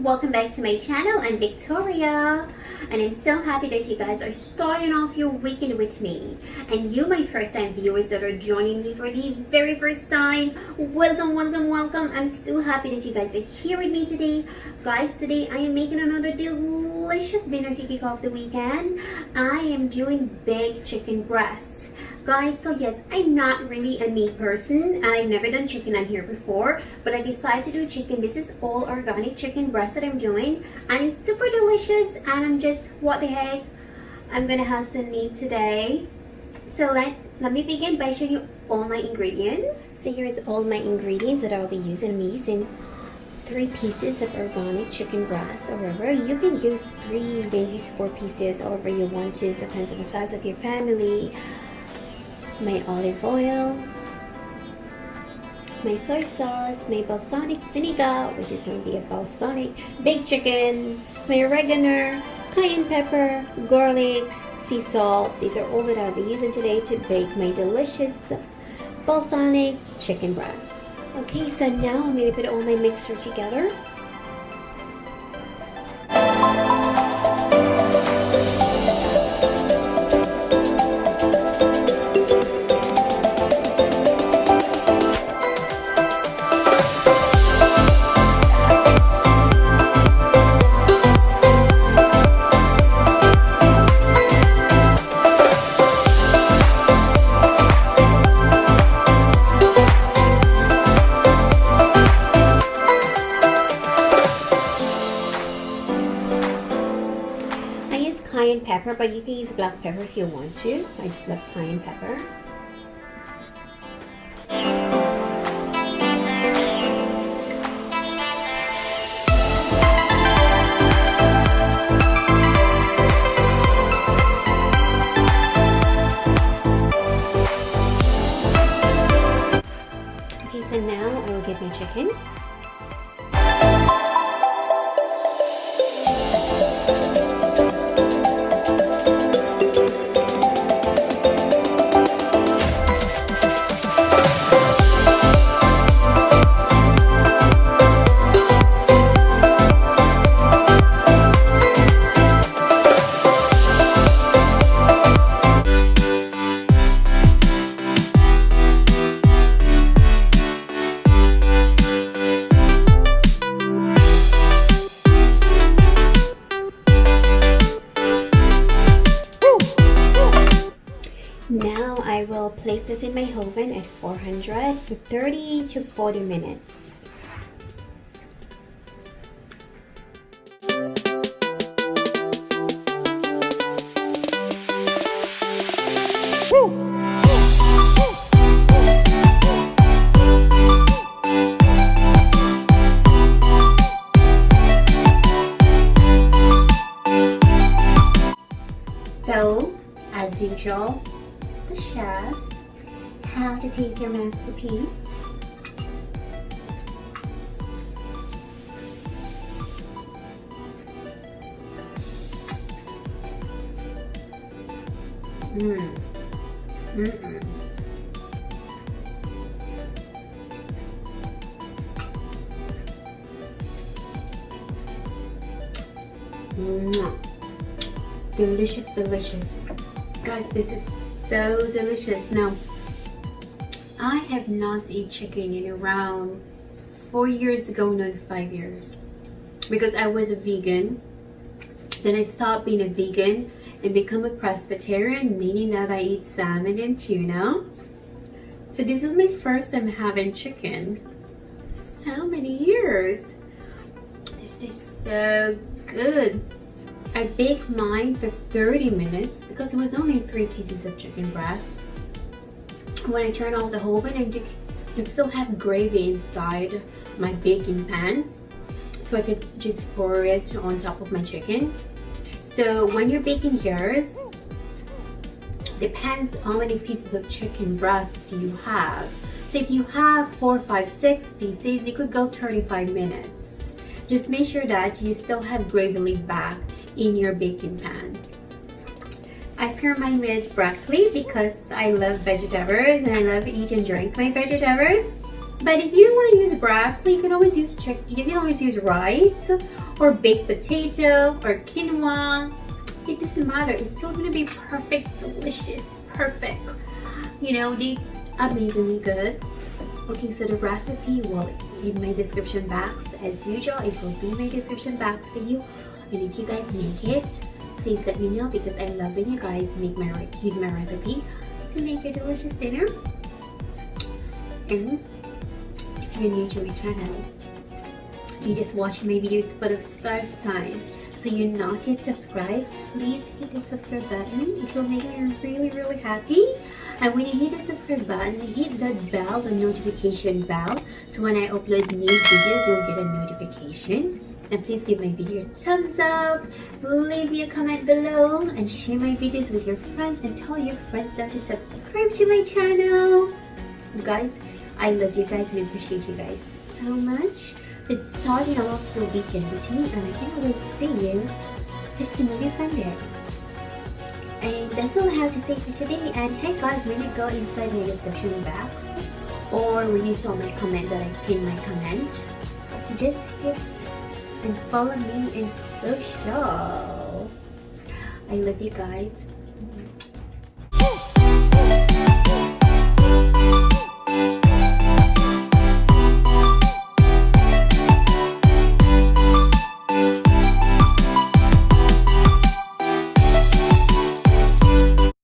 welcome back to my channel. I'm Victoria and I'm so happy that you guys are starting off your weekend with me. And you, my first time viewers that are joining me for the very first time, welcome. I'm so happy that you guys are here with me today. Guys, today I am making another delicious dinner to kick off the weekend. I am doing baked chicken breasts. Guys, so yes, I'm not really a meat person and I've never done chicken on here before, but I decided to do chicken. This is all organic chicken breast that I'm doing and it's super delicious, and I'm just, what the heck, I'm gonna have some meat today. So let me begin by showing you all my ingredients. So here's all my ingredients that I'll be using. I'm using 3 pieces of organic chicken breast. However, you can use 3, you can use 4 pieces, however you want to. It depends on the size of your family. My olive oil, my soy sauce, my balsamic vinegar, which is only a balsamic, baked chicken, my oregano, cayenne pepper, garlic, sea salt. These are all that I'll be using today to bake my delicious balsamic chicken breast. Okay, so now I'm going to put all my mixture together. Cayenne pepper, but you can use black pepper if you want to. I just love cayenne pepper. Okay, so now I will get my chicken. Now I will place this in my oven at 400 for 30 to 40 minutes. So, as usual, the chef, how to taste your masterpiece. Delicious. Guys, this is so delicious. Now, I have not eaten chicken in around 4 years ago, not 5 years, because I was a vegan. Then I stopped being a vegan and become a Presbyterian, meaning that I eat salmon and tuna. So this is my first time having chicken. So many years. This is so good. I baked mine for 30 minutes because it was only 3 pieces of chicken breast. When I turn off the oven, I still have gravy inside my baking pan, so I could just pour it on top of my chicken. So when you're baking yours, depends how many pieces of chicken breast you have. So if you have 4, 5, 6 pieces, you could go 35 minutes. Just make sure that you still have gravy back in your baking pan. I pair mine with broccoli because I love vegetables and I love eat and drink my vegetables. But if you don't want to use broccoli, you can always use rice or baked potato or quinoa. It doesn't matter. It's still gonna be perfect, delicious, perfect. You know, they amazingly good. Okay, so the recipe will be in my description box as usual. It will be in my description box for you. And if you guys make it, please let me know, because I love when you guys use my recipe to make a delicious dinner. And if you're new to my channel, you just watch my videos for the first time, so you're not yet subscribed, please hit the subscribe button. It will make me really, really happy. And when you hit the subscribe button, hit that bell, the notification bell, so when I upload new videos, you'll get a notification. And please give my video a thumbs up, leave me a comment below, and share my videos with your friends, and tell your friends now to subscribe to my channel. Guys, I love you guys and appreciate you guys so much for starting off the weekend with me, and I can't wait to see you this new Sunday. And that's all I have to say for today. And hey guys, when you go inside my description box, or when you saw my comment that I pinned my comment, just hit and follow me in social. I love you guys.